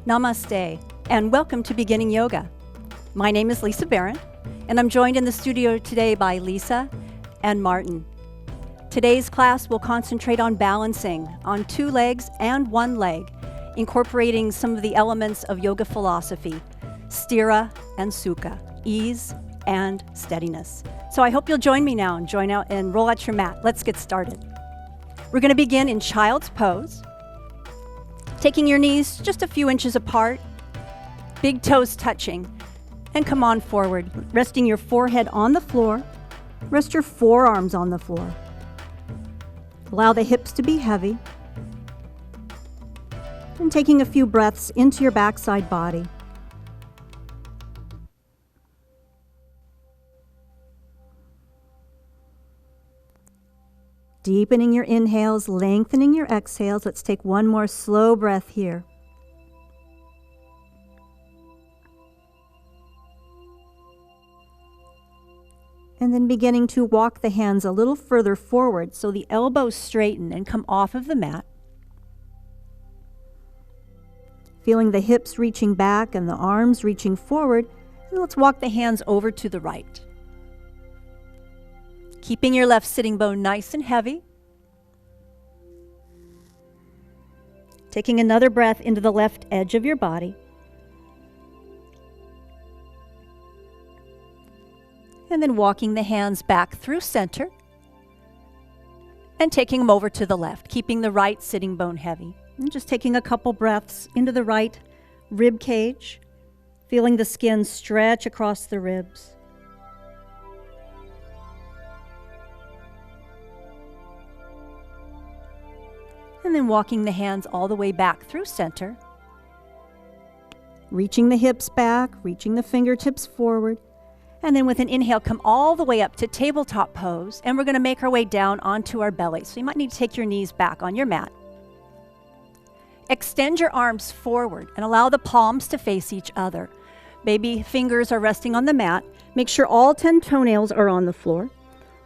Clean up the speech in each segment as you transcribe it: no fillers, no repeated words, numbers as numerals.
Namaste, and welcome to Beginning Yoga. My name is Lisa Barron, and I'm joined in the studio today by Lisa and Martin. Today's class will concentrate on balancing on 2 legs and 1 leg, incorporating some of the elements of yoga philosophy, Sthira and Sukha, ease and steadiness. So I hope you'll join me now and join out and roll out your mat. Let's get started. We're going to begin in child's pose, taking your knees just a few inches apart, big toes touching, and come on forward, resting your forehead on the floor. Rest your forearms on the floor. Allow the hips to be heavy, and taking a few breaths into your backside body. Deepening your inhales, lengthening your exhales. Let's take one more slow breath here. And then beginning to walk the hands a little further forward so the elbows straighten and come off of the mat. Feeling the hips reaching back and the arms reaching forward. And let's walk the hands over to the right. Keeping your left sitting bone nice and heavy. Taking another breath into the left edge of your body. And then walking the hands back through center. And taking them over to the left, keeping the right sitting bone heavy. And just taking a couple breaths into the right rib cage. Feeling the skin stretch across the ribs. And then walking the hands all the way back through center. Reaching the hips back, reaching the fingertips forward. And then with an inhale, come all the way up to tabletop pose. And we're going to make our way down onto our belly. So you might need to take your knees back on your mat. Extend your arms forward and allow the palms to face each other. Baby fingers are resting on the mat. Make sure all 10 toenails are on the floor.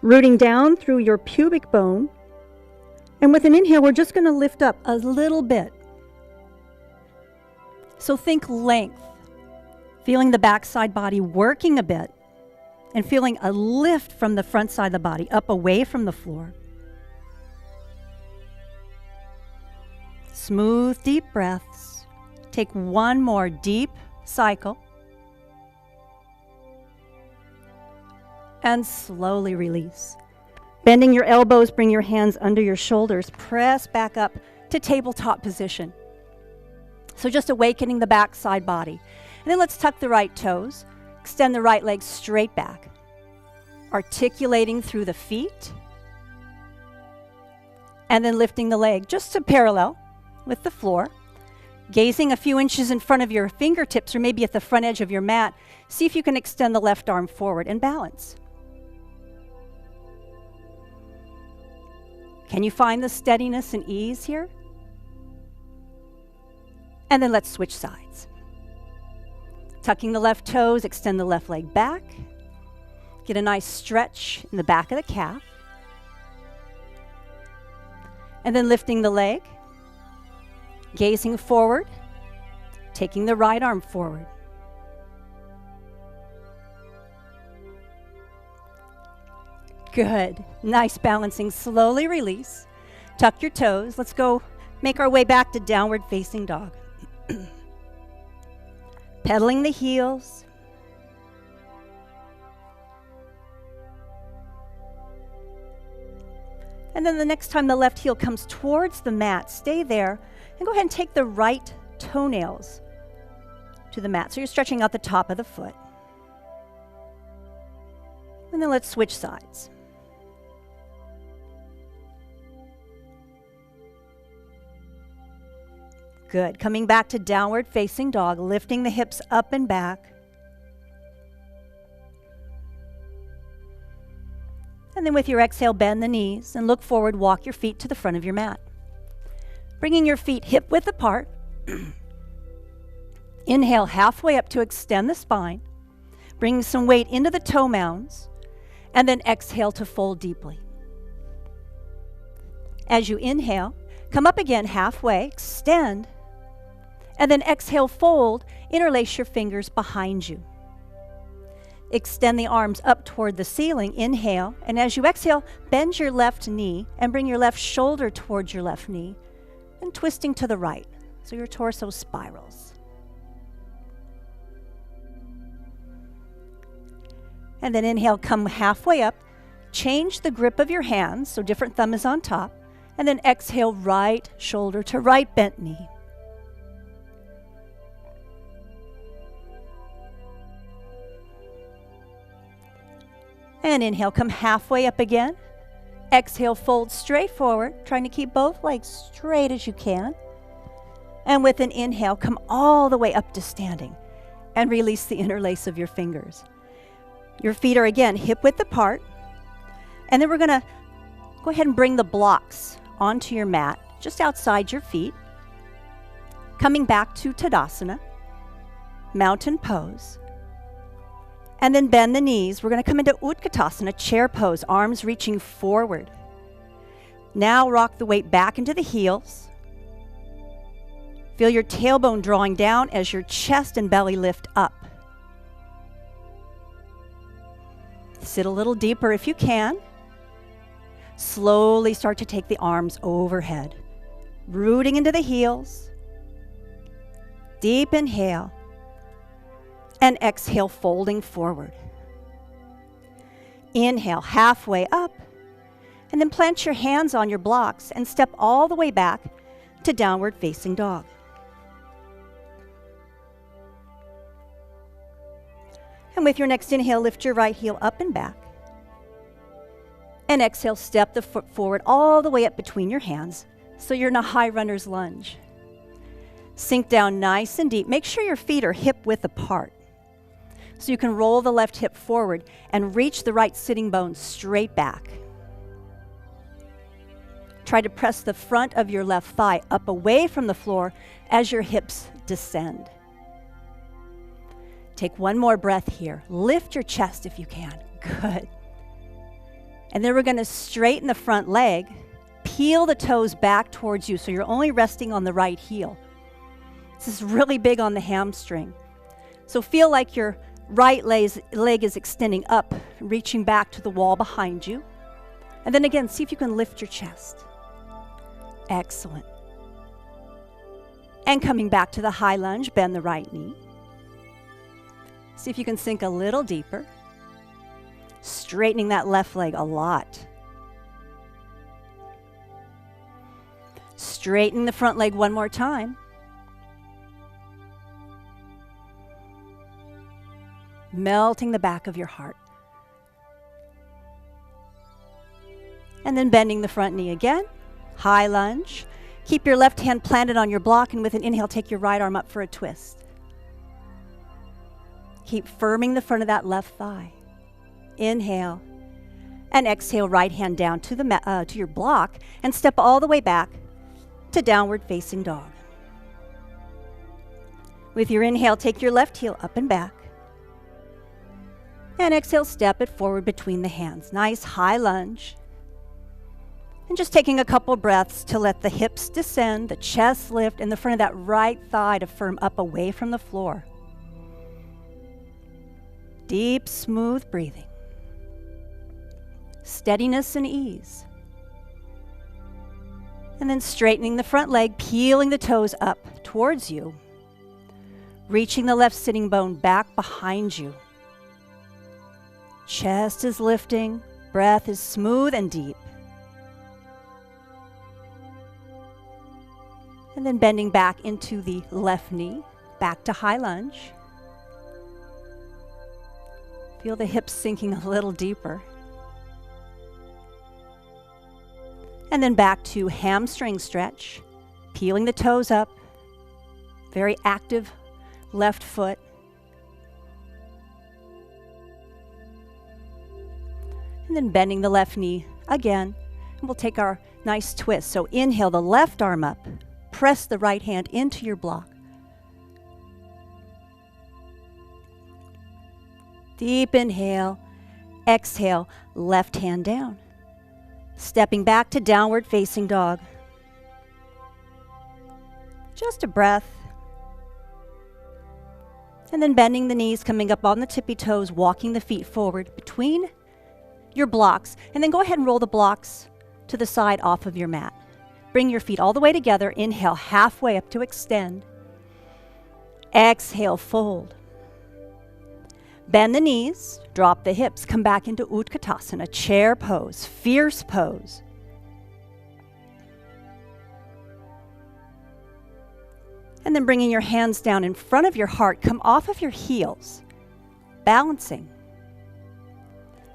Rooting down through your pubic bone. And with an inhale, we're just going to lift up a little bit. So think length. Feeling the backside body working a bit. And feeling a lift from the front side of the body, up away from the floor. Smooth, deep breaths. Take one more deep cycle. And slowly release. Bending your elbows, bring your hands under your shoulders. Press back up to tabletop position. So just awakening the back side body. And then let's tuck the right toes. Extend the right leg straight back. Articulating through the feet. And then lifting the leg just to parallel with the floor. Gazing a few inches in front of your fingertips or maybe at the front edge of your mat. See if you can extend the left arm forward and balance. Can you find the steadiness and ease here? And then let's switch sides. Tucking the left toes, extend the left leg back. Get a nice stretch in the back of the calf. And then lifting the leg, gazing forward, taking the right arm forward. Good. Nice balancing. Slowly release. Tuck your toes. Let's go make our way back to downward facing dog. Pedaling the heels. And then the next time the left heel comes towards the mat, stay there and go ahead and take the right toenails to the mat. So you're stretching out the top of the foot. And then let's switch sides. Good. Coming back to downward facing dog, lifting the hips up and back. And then with your exhale, bend the knees and look forward, walk your feet to the front of your mat. Bringing your feet hip width apart. Inhale halfway up to extend the spine. Bring some weight into the toe mounds. And then exhale to fold deeply. As you inhale, come up again halfway, extend. And then exhale, fold, interlace your fingers behind you. Extend the arms up toward the ceiling, inhale, and as you exhale, bend your left knee and bring your left shoulder towards your left knee and twisting to the right, so your torso spirals. And then inhale, come halfway up, change the grip of your hands, so different thumb is on top, and then exhale, right shoulder to right bent knee. And inhale, come halfway up again. Exhale, fold straight forward, trying to keep both legs straight as you can. And with an inhale, come all the way up to standing and release the interlace of your fingers. Your feet are again hip width apart. And then we're going to go ahead and bring the blocks onto your mat, just outside your feet. Coming back to Tadasana, mountain pose. And then bend the knees. We're going to come into Utkatasana, chair pose, arms reaching forward. Now rock the weight back into the heels. Feel your tailbone drawing down as your chest and belly lift up. Sit a little deeper if you can. Slowly start to take the arms overhead, rooting into the heels. Deep inhale. And exhale, folding forward. Inhale, halfway up. And then plant your hands on your blocks and step all the way back to downward facing dog. And with your next inhale, lift your right heel up and back. And exhale, step the foot forward all the way up between your hands so you're in a high runner's lunge. Sink down nice and deep. Make sure your feet are hip width apart. So you can roll the left hip forward and reach the right sitting bone straight back. Try to press the front of your left thigh up away from the floor as your hips descend. Take one more breath here. Lift your chest if you can. Good. And then we're going to straighten the front leg, peel the toes back towards you so you're only resting on the right heel. This is really big on the hamstring. So feel like your right leg is extending up, reaching back to the wall behind you. And then again, see if you can lift your chest. Excellent. And coming back to the high lunge, bend the right knee. See if you can sink a little deeper. Straightening that left leg a lot. Straighten the front leg one more time. Melting the back of your heart. And then bending the front knee again. High lunge. Keep your left hand planted on your block, and with an inhale, take your right arm up for a twist. Keep firming the front of that left thigh. Inhale. And exhale, right hand down to your block, and step all the way back to downward facing dog. With your inhale, take your left heel up and back. And exhale, step it forward between the hands. Nice high lunge. And just taking a couple breaths to let the hips descend, the chest lift, and the front of that right thigh to firm up away from the floor. Deep, smooth breathing. Steadiness and ease. And then straightening the front leg, peeling the toes up towards you. Reaching the left sitting bone back behind you. Chest is lifting, breath is smooth and deep. And then bending back into the left knee, back to high lunge. Feel the hips sinking a little deeper. And then back to hamstring stretch, peeling the toes up, very active left foot. And then bending the left knee again, and we'll take our nice twist. So inhale the left arm up, press the right hand into your block. Deep inhale, exhale, left hand down. Stepping back to downward facing dog. Just a breath. And then bending the knees, coming up on the tippy toes, walking the feet forward between your blocks. And then go ahead and roll the blocks to the side off of your mat. Bring your feet all the way together. Inhale, halfway up to extend. Exhale, fold. Bend the knees, drop the hips, come back into Utkatasana, chair pose, fierce pose. And then bringing your hands down in front of your heart, come off of your heels, balancing.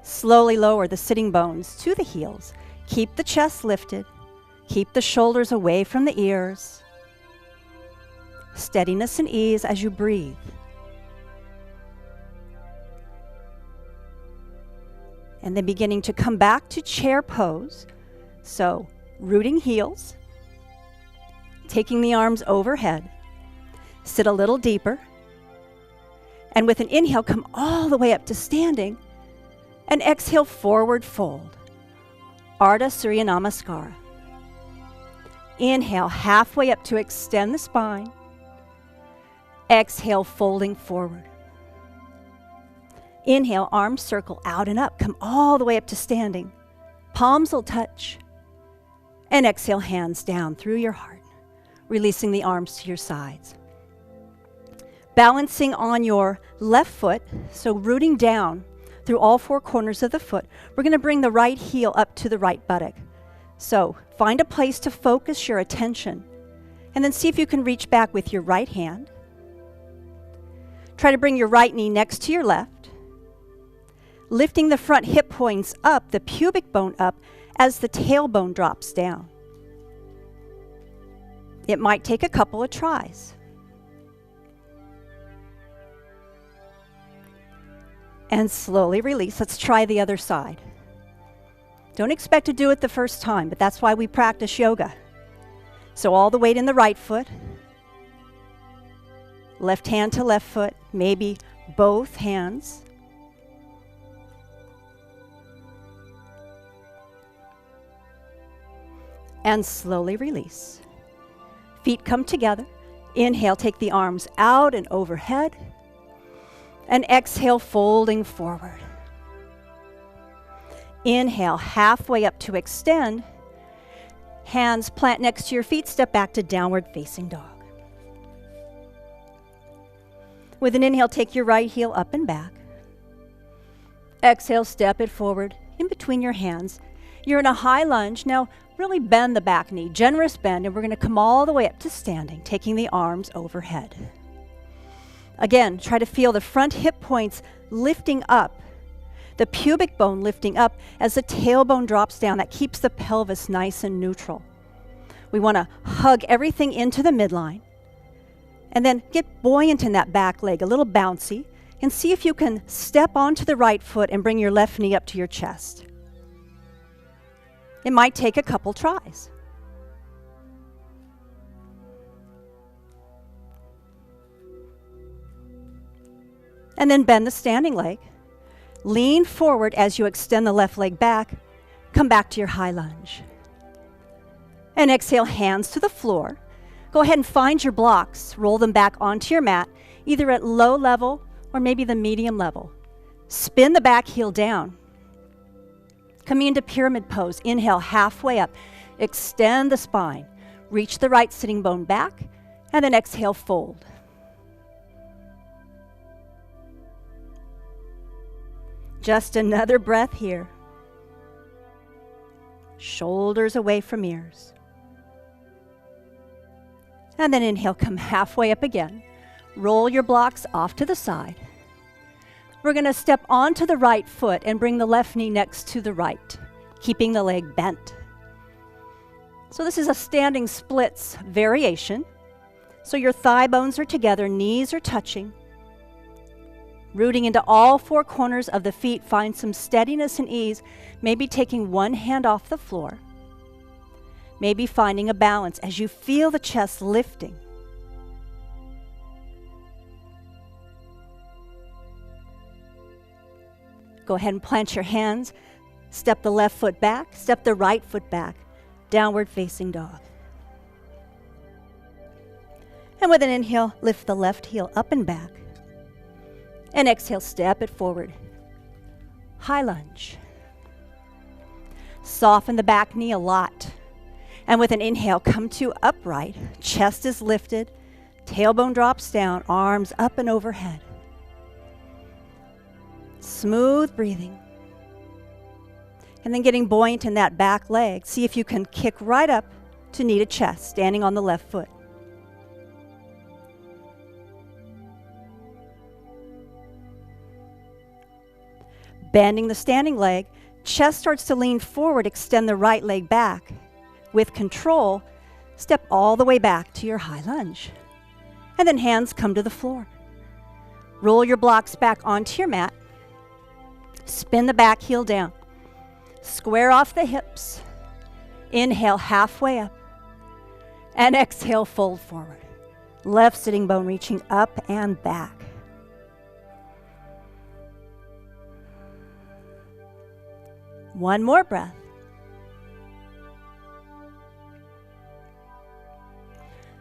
Slowly lower the sitting bones to the heels. Keep the chest lifted. Keep the shoulders away from the ears. Steadiness and ease as you breathe. And then beginning to come back to chair pose. So rooting heels, taking the arms overhead. Sit a little deeper. And with an inhale, come all the way up to standing. And exhale, forward fold. Ardha Surya Namaskara. Inhale, halfway up to extend the spine. Exhale, folding forward. Inhale, arms circle out and up. Come all the way up to standing. Palms will touch. And exhale, hands down through your heart, releasing the arms to your sides. Balancing on your left foot, so rooting down through all four corners of the foot. We're going to bring the right heel up to the right buttock. So find a place to focus your attention, and then see if you can reach back with your right hand. Try to bring your right knee next to your left. Lifting the front hip points up, the pubic bone up, as the tailbone drops down. It might take a couple of tries. And slowly release. Let's try the other side. Don't expect to do it the first time, but that's why we practice yoga. So all the weight in the right foot. Left hand to left foot, maybe both hands. And slowly release. Feet come together. Inhale, take the arms out and overhead. And exhale, folding forward. Inhale, halfway up to extend. Hands plant next to your feet, step back to downward facing dog. With an inhale, take your right heel up and back. Exhale, step it forward in between your hands. You're in a high lunge. Now, really bend the back knee, generous bend, and we're going to come all the way up to standing, taking the arms overhead. Again, try to feel the front hip points lifting up, the pubic bone lifting up as the tailbone drops down. That keeps the pelvis nice and neutral. We want to hug everything into the midline, and then get buoyant in that back leg, a little bouncy, and see if you can step onto the right foot and bring your left knee up to your chest. It might take a couple tries. And then bend the standing leg. Lean forward as you extend the left leg back. Come back to your high lunge. And exhale, hands to the floor. Go ahead and find your blocks. Roll them back onto your mat, either at low level or maybe the medium level. Spin the back heel down. Coming into pyramid pose. Inhale, halfway up. Extend the spine. Reach the right sitting bone back, and then exhale, fold. Just another breath here. Shoulders away from ears. And then inhale, come halfway up again. Roll your blocks off to the side. We're going to step onto the right foot and bring the left knee next to the right, keeping the leg bent. So this is a standing splits variation. So your thigh bones are together, knees are touching. Rooting into all four corners of the feet, find some steadiness and ease, maybe taking one hand off the floor. Maybe finding a balance as you feel the chest lifting. Go ahead and plant your hands. Step the left foot back, step the right foot back. Downward facing dog. And with an inhale, lift the left heel up and back. And exhale, step it forward. High lunge. Soften the back knee a lot. And with an inhale, come to upright. Chest is lifted. Tailbone drops down. Arms up and overhead. Smooth breathing. And then getting buoyant in that back leg. See if you can kick right up to knee to chest, standing on the left foot. Bending the standing leg, chest starts to lean forward, extend the right leg back. With control, step all the way back to your high lunge. And then hands come to the floor. Roll your blocks back onto your mat. Spin the back heel down. Square off the hips. Inhale halfway up. And exhale, fold forward. Left sitting bone reaching up and back. One more breath.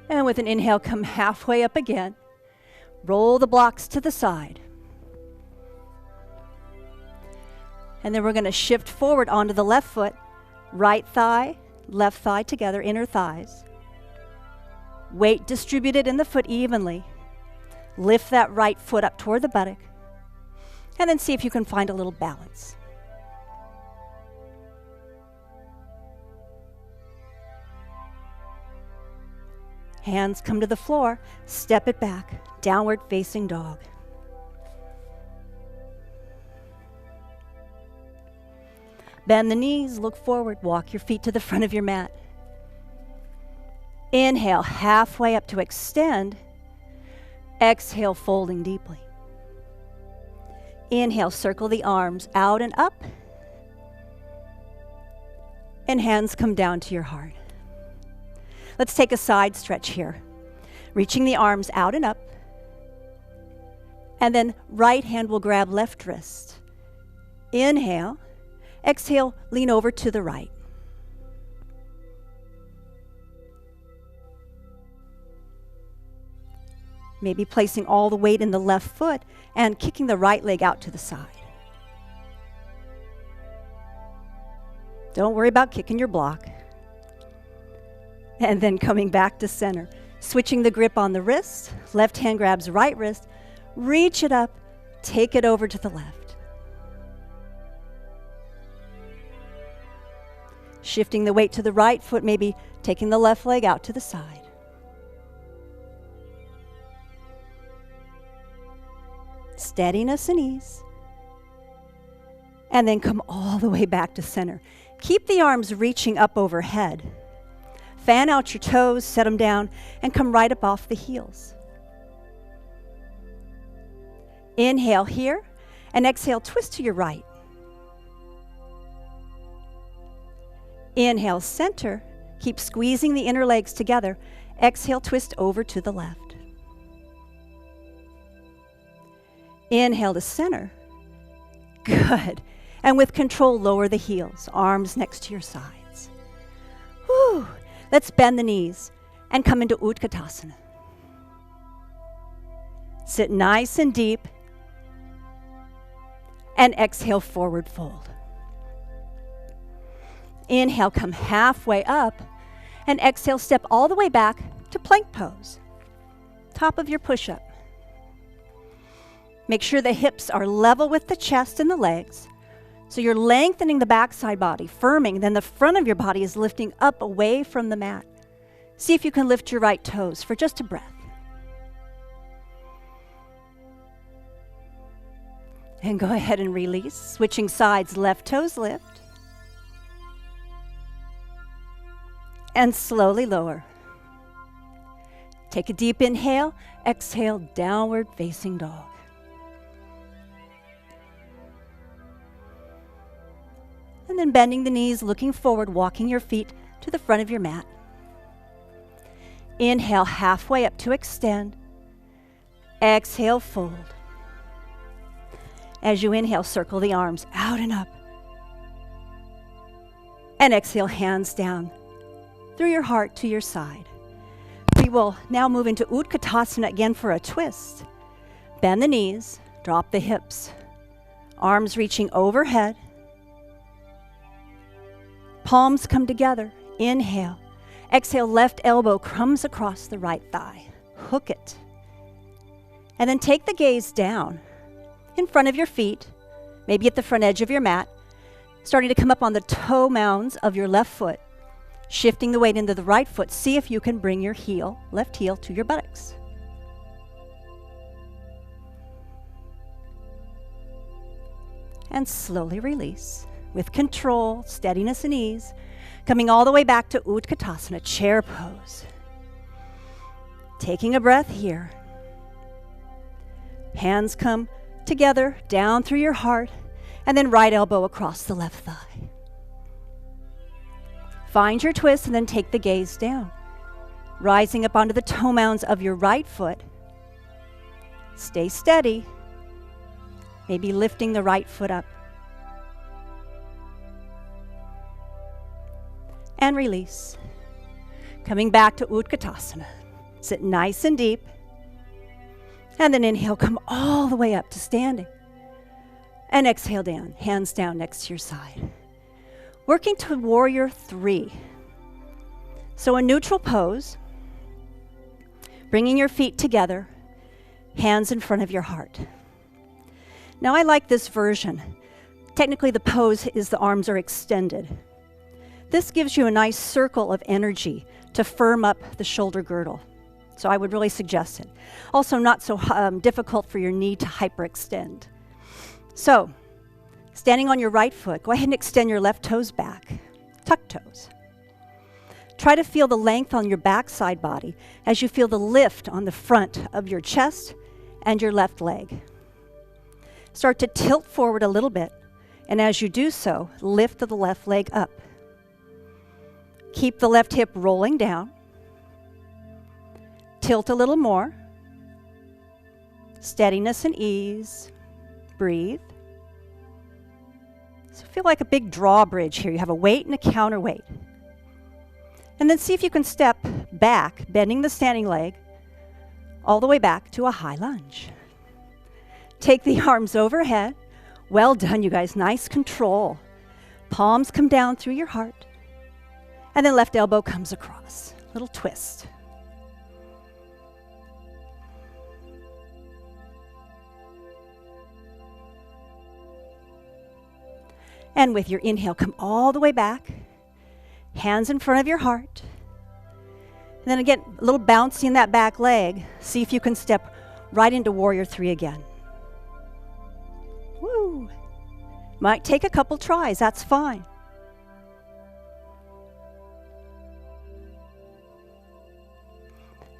And with an inhale, come halfway up again. Roll the blocks to the side. And then we're going to shift forward onto the left foot. Right thigh, left thigh together, inner thighs. Weight distributed in the foot evenly. Lift that right foot up toward the buttock. And then see if you can find a little balance. Hands come to the floor, step it back, downward facing dog. Bend the knees, look forward, walk your feet to the front of your mat. Inhale, halfway up to extend. Exhale, folding deeply. Inhale, circle the arms out and up. And hands come down to your heart. Let's take a side stretch here. Reaching the arms out and up. And then right hand will grab left wrist. Inhale. Exhale, lean over to the right. Maybe placing all the weight in the left foot and kicking the right leg out to the side. Don't worry about kicking your block. And then coming back to center. Switching the grip on the wrist. Left hand grabs right wrist. Reach it up. Take it over to the left. Shifting the weight to the right foot, maybe taking the left leg out to the side. Steadiness and ease. And then come all the way back to center. Keep the arms reaching up overhead. Fan out your toes, set them down, and come right up off the heels. Inhale here, and exhale, twist to your right. Inhale, center. Keep squeezing the inner legs together. Exhale, twist over to the left. Inhale to center. Good. And with control, lower the heels, arms next to your sides. Whew. Let's bend the knees and come into Utkatasana. Sit nice and deep. And exhale, forward fold. Inhale, come halfway up. And exhale, step all the way back to plank pose. Top of your push-up. Make sure the hips are level with the chest and the legs. So you're lengthening the backside body, firming, then the front of your body is lifting up away from the mat. See if you can lift your right toes for just a breath. And go ahead and release. Switching sides, left toes lift. And slowly lower. Take a deep inhale, exhale, downward facing dog. And then bending the knees, looking forward, walking your feet to the front of your mat. Inhale, halfway up to extend. Exhale, fold. As you inhale, circle the arms out and up. And exhale, hands down through your heart to your side. We will now move into Utkatasana again for a twist. Bend the knees, Drop the hips. Arms reaching overhead. Palms come together. Inhale. Exhale, left elbow comes across the right thigh. Hook it. And then take the gaze down in front of your feet, maybe at the front edge of your mat, starting to come up on the toe mounds of your left foot, shifting the weight into the right foot. See if you can bring your heel, left heel, to your buttocks. And slowly release with control, steadiness, and ease, coming all the way back to Utkatasana, chair pose. Taking a breath here. Hands come together, down through your heart, and then right elbow across the left thigh. Find your twist and then take the gaze down. Rising up onto the toe mounds of your right foot. Stay steady. Maybe lifting the right foot up. And release. Coming back to Utkatasana. Sit nice and deep. And then inhale, come all the way up to standing. And exhale down, hands down next to your side. Working to warrior 3. So a neutral pose, bringing your feet together, hands in front of your heart. Now I like this version. Technically the pose is the arms are extended. This gives you a nice circle of energy to firm up the shoulder girdle. So I would really suggest it. Also not so difficult for your knee to hyperextend. So, standing on your right foot, go ahead and extend your left toes back. Tuck toes. Try to feel the length on your backside body as you feel the lift on the front of your chest and your left leg. Start to tilt forward a little bit, and as you do so, lift the left leg up. Keep the left hip rolling down. Tilt a little more. Steadiness and ease. Breathe. So feel like a big drawbridge here. You have a weight and a counterweight. And then see if you can step back, bending the standing leg, all the way back to a high lunge. Take the arms overhead. Well done, you guys. Nice control. Palms come down through your heart. And then left elbow comes across. Little twist. And with your inhale, come all the way back. Hands in front of your heart. And then again, a little bouncy in that back leg. See if you can step right into warrior 3 again. Woo! Might take a couple tries, that's fine.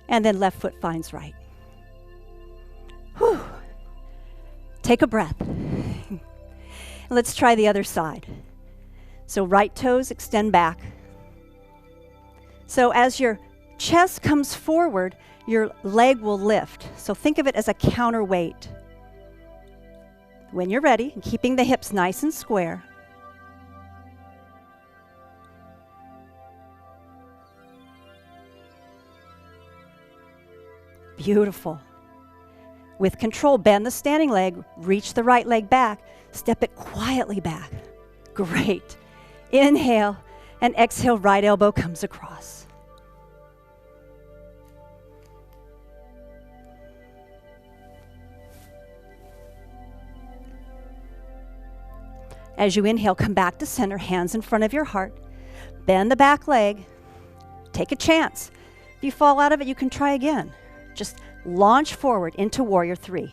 And then left foot finds right. Whew. Take a breath. Let's try the other side. So right toes extend back. So as your chest comes forward, your leg will lift. So think of it as a counterweight. When you're ready, and keeping the hips nice and square. Beautiful. With control, bend the standing leg, reach the right leg back, step it quietly back. Great. Inhale and exhale, right elbow comes across. As you inhale, come back to center, hands in front of your heart. Bend the back leg. Take a chance. If you fall out of it, you can try again. Just launch forward into warrior 3.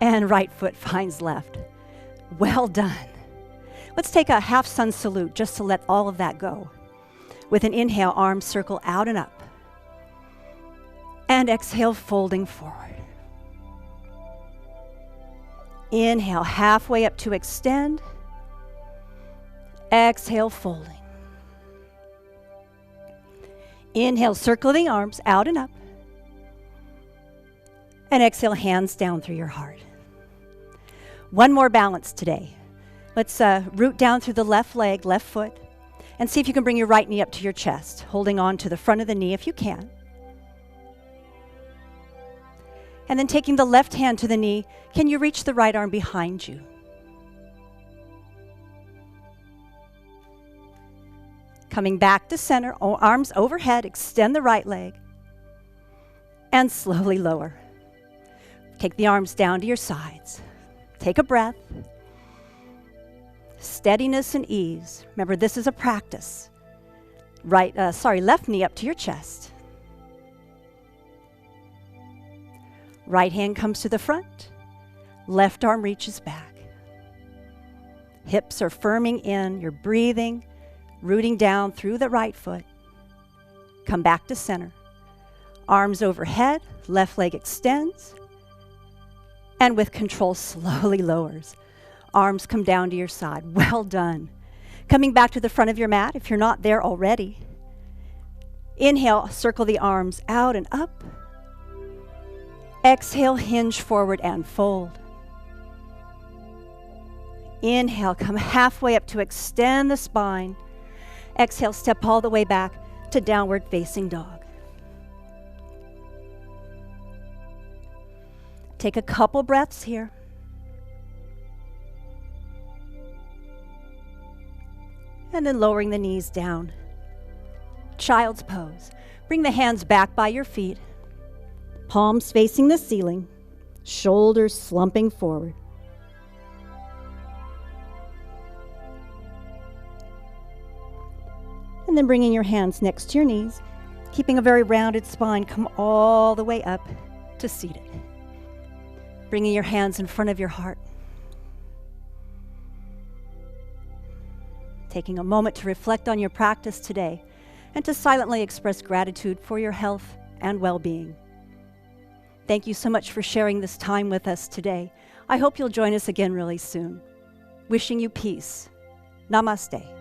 And right foot finds left. Well done. Let's take a half sun salute just to let all of that go. With an inhale, arms circle out and up. And exhale, folding forward. Inhale, halfway up to extend. Exhale, folding. Inhale, circle the arms out and up. And exhale, hands down through your heart. One more balance today. Let's root down through the left leg, left foot. And see if you can bring your right knee up to your chest, holding on to the front of the knee if you can. And then taking the left hand to the knee, can you reach the right arm behind you? Coming back to center, arms overhead, extend the right leg, and slowly lower. Take the arms down to your sides. Take a breath. Steadiness and ease. Remember, this is a practice. Left knee up to your chest. Right hand comes to the front. Left arm reaches back. Hips are firming in. You're breathing, rooting down through the right foot. Come back to center. Arms overhead, left leg extends, and with control slowly lowers. Arms come down to your side. Well done. Coming back to the front of your mat if you're not there already. Inhale, circle the arms out and up. Exhale, hinge forward and fold. Inhale, come halfway up to extend the spine. Exhale, step all the way back to downward facing dog. Take a couple breaths here. And then lowering the knees down. Child's pose. Bring the hands back by your feet. Palms facing the ceiling. Shoulders slumping forward. And then bringing your hands next to your knees. Keeping a very rounded spine. Come all the way up to seated. Bringing your hands in front of your heart. Taking a moment to reflect on your practice today and to silently express gratitude for your health and well-being. Thank you so much for sharing this time with us today. I hope you'll join us again really soon. Wishing you peace. Namaste.